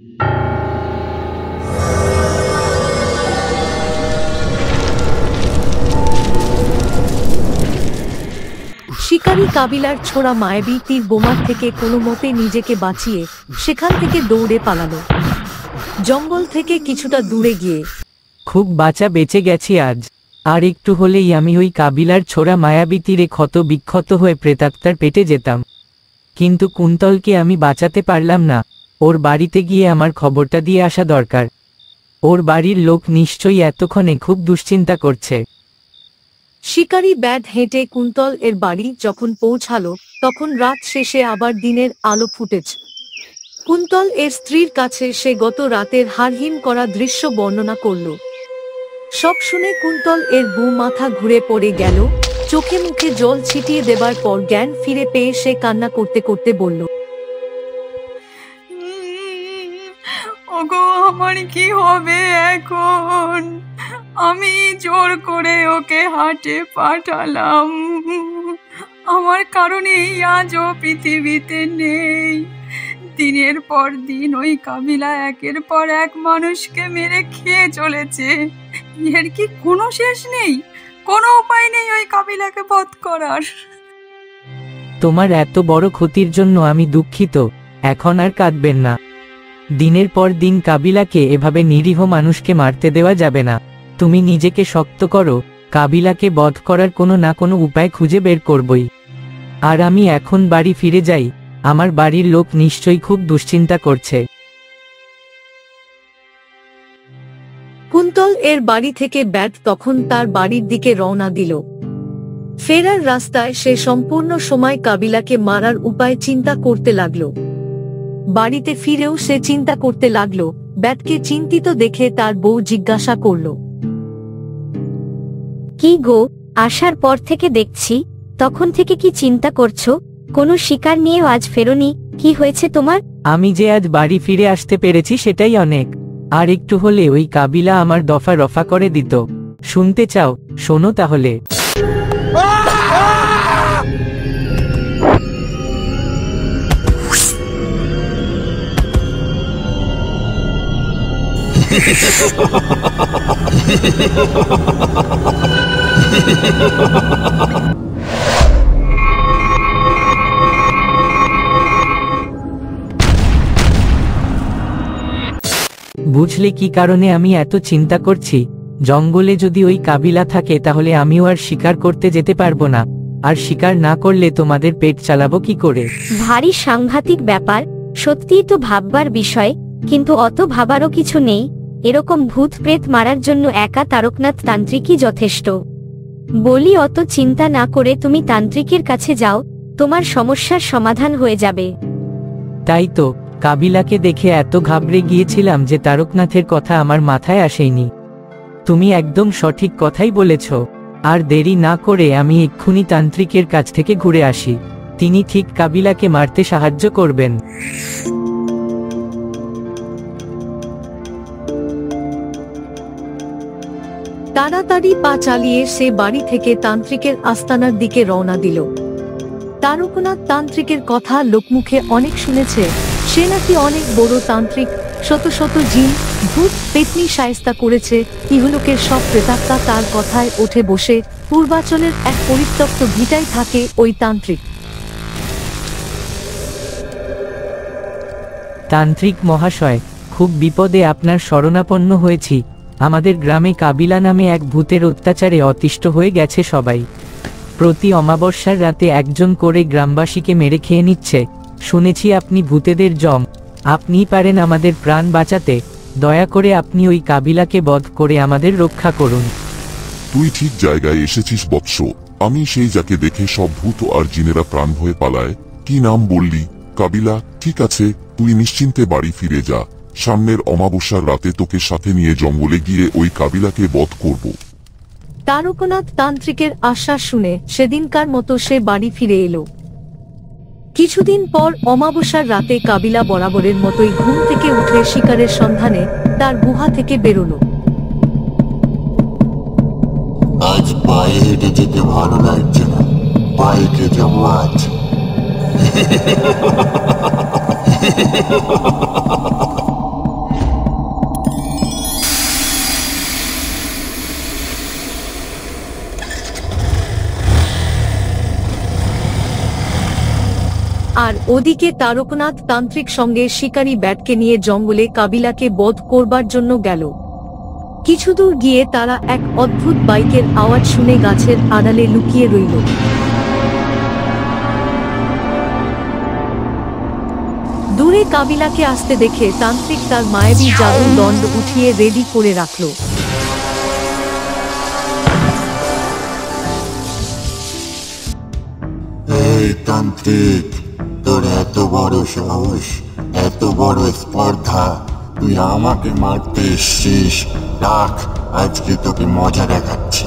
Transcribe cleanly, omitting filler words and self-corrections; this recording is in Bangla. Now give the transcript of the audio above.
শিকারী কাবিলার ছোড়া মায়াবী তীর বোমার থেকে কোনো মতে নিজেকে বাঁচিয়ে সেখান থেকে দৌড়ে পালালো। জঙ্গল থেকে কিছুটা দূরে গিয়ে খুব বাঁচা বেঁচে গেছি আজ, আর একটু হলেই আমি ওই কাবিলার ছোড়া মায়াবী তীরে ক্ষত বিক্ষত হয়ে প্রেতাত্মার পেটে যেতাম। কিন্তু কুন্তলকে আমি বাঁচাতে পারলাম না। ওর বাড়িতে গিয়ে আমার খবরটা দিয়ে আসা দরকার। ওর বাড়ির লোক নিশ্চয়ই এতক্ষণে খুব দুশ্চিন্তা করছে। শিকারী ব্যাট হেঁটে কুন্তল এর বাড়ি যখন পৌঁছালো তখন রাত শেষে আবার দিনের আলো ফুটেছে। কুন্তল এর স্ত্রীর কাছে সে গত রাতের হাড়হিম করা দৃশ্য বর্ণনা করল। সব শুনে কুন্তল এর বউ মাথা ঘুরে পড়ে গেল। চোখে মুখে জল ছিটিয়ে দেবার পর জ্ঞান ফিরে পেয়ে সে কান্না করতে করতে বলল, ওগো, আমার কি হবে এখন? আমি জোর করে ওকে হাটে পাঠালাম, আমার কারণেই আজও পৃথিবীতে নেই। দিনের পর দিন ওই কাবিলা একের পর এক মানুষকে মেরে খেয়ে চলেছে। এর কি কোনো শেষ নেই? কোনো উপায় নেই ওই কাবিলাকে বধ করার। তোমার এত বড় ক্ষতির জন্য আমি দুঃখিত। এখন আর কাঁদবেন না। দিনের পর দিন কাবিলাকে এভাবে নিরীহ মানুষকে মারতে দেওয়া যাবে না। তুমি নিজেকে শক্ত করো, কাবিলাকে বধ করার কোনো না কোনো উপায় খুঁজে বের করবই। আর আমি এখন বাড়ি ফিরে যাই। আমার বাড়ির লোক নিশ্চয়ই খুব দুশ্চিন্তা করছে। কুন্তল এর বাড়ি থেকে ব্যাট তখন তার বাড়ির দিকে রওনা দিল। ফেরার রাস্তায় সে সম্পূর্ণ সময় কাবিলাকে মারার উপায় চিন্তা করতে লাগলো। বাড়িতে ফিরেও সে চিন্তা করতে লাগলো। ব্যাটকে চিন্তিত দেখে তার বউ জিজ্ঞাসা করল, কি গো, আসার পর থেকে দেখছি তখন থেকে কি চিন্তা করছো? কোনো শিকার নিয়েও আজ ফেরোনি, কি হয়েছে তোমার? আমি যে আজ বাড়ি ফিরে আসতে পেরেছি সেটাই অনেক। আর একটু হলে ওই কাবিলা আমার দফা রফা করে দিত। শুনতে চাও? শোনো তাহলে। বুঝলে কি কারণে আমি এত চিন্তা করছি? জঙ্গলে যদি ওই কাবিলা থাকে তাহলে আমিও আর শিকার করতে যেতে পারবো না। আর শিকার না করলে তোমাদের পেট চালাবো কি করে? ভারী সাংঘাতিক ব্যাপার, সত্যিই তো ভাববার বিষয়। কিন্তু অত ভাবারও কিছু নেই। এরকম ভূত প্রেত মারার জন্য একা তারকনাথ তান্ত্রিকই যথেষ্ট। বলি, অত চিন্তা না করে তুমি তান্ত্রিকের কাছে যাও, তোমার সমস্যার সমাধান হয়ে যাবে। তাই তো, কাবিলাকে দেখে এত ঘাবড়ে গিয়েছিলাম যে তারকনাথের কথা আমার মাথায় আসেনি। তুমি একদম সঠিক কথাই বলেছ। আর দেরি না করে আমি এক্ষুনি তান্ত্রিকের কাছ থেকে ঘুরে আসি। তিনি ঠিক কাবিলাকে মারতে সাহায্য করবেন। তাড়াতাড়ি পা চালিয়ে সে বাড়ি থেকে তান্ত্রিকের আস্তানার দিকে রওনা দিল। তারকনাথ তান্ত্রিকের কথা লোকমুখে অনেক শুনেছে। সে নাকি অনেক বড় তান্ত্রিক, শত শত জিন ভূত পেতনি শায়েস্তা করেছে। ইহলোকের সব প্রেতাত্মা তার কথায় ওঠে বসে। পূর্বাচলের এক পরিত্যক্ত ভিটায় থাকে ওই তান্ত্রিক। তান্ত্রিক মহাশয়, খুব বিপদে আপনার শরণাপন্ন হয়েছি। আমাদের গ্রামে কাবিলা নামে এক ভূতের অত্যাচারে অতিষ্ঠ হয়ে গেছে সবাই। প্রতি অমাবস্যার রাতে একজন করে গ্রামবাসীকে মেরে খেয়ে নিচ্ছে। শুনেছি আপনি ভূতেদের জম। আপনিই পারেন আমাদের প্রাণ বাঁচাতে। দয়া করে আপনি ওই কাবিলাকে বধ করে আমাদের রক্ষা করুন। তুই ঠিক জায়গায় এসেছিস বৎস। আমি সেই যাকে দেখে সব ভূত আর জিনেরা প্রাণ ভয়ে পালায়। কি নাম বললি? কাবিলা। ঠিক আছে, তুই নিশ্চিন্তে বাড়ি ফিরে যা। সামনের অমাবস্যার রাতে তোকে সাথে নিয়ে জঙ্গলে গিয়ে ওই কাবিলাকে বধ করব। তারকনাথ তান্ত্রিকের আশ্বাস শুনে সেদিনকার মতো সে বাড়ি ফিরে এলো। কিছুদিন পর অমাবস্যার রাতে কাবিলা বরাবরের মতোই ঘুম থেকে উঠে শিকারের সন্ধানে তার গুহা থেকে বেরোলো। আজ পায়ে হেঁটে যেতে ভালো লাগছে না, পায়ে যাবো আজ। আর ওদিকে তারকনাথ তান্ত্রিক সঙ্গে শিকারী ব্যাটকে নিয়ে জঙ্গলে কাবিলাকে বধ করবার জন্য গেল। কিছুদূর গিয়ে তারা এক অদ্ভুত বাইকের আওয়াজ শুনে গাছের আড়ালে লুকিয়ে রইল। দূরে কাবিলাকে আসতে দেখে তান্ত্রিক তার মায়াবী জাদুর দণ্ড উঠিয়ে রেডি করে রাখল। এই তান্ত্রিক, তোর এত বড় সাহস, এত বড় স্পর্ধা, তুই আমাকে মারতে এসছিস? রাখ, আজকে তোকে মজা দেখাচ্ছি।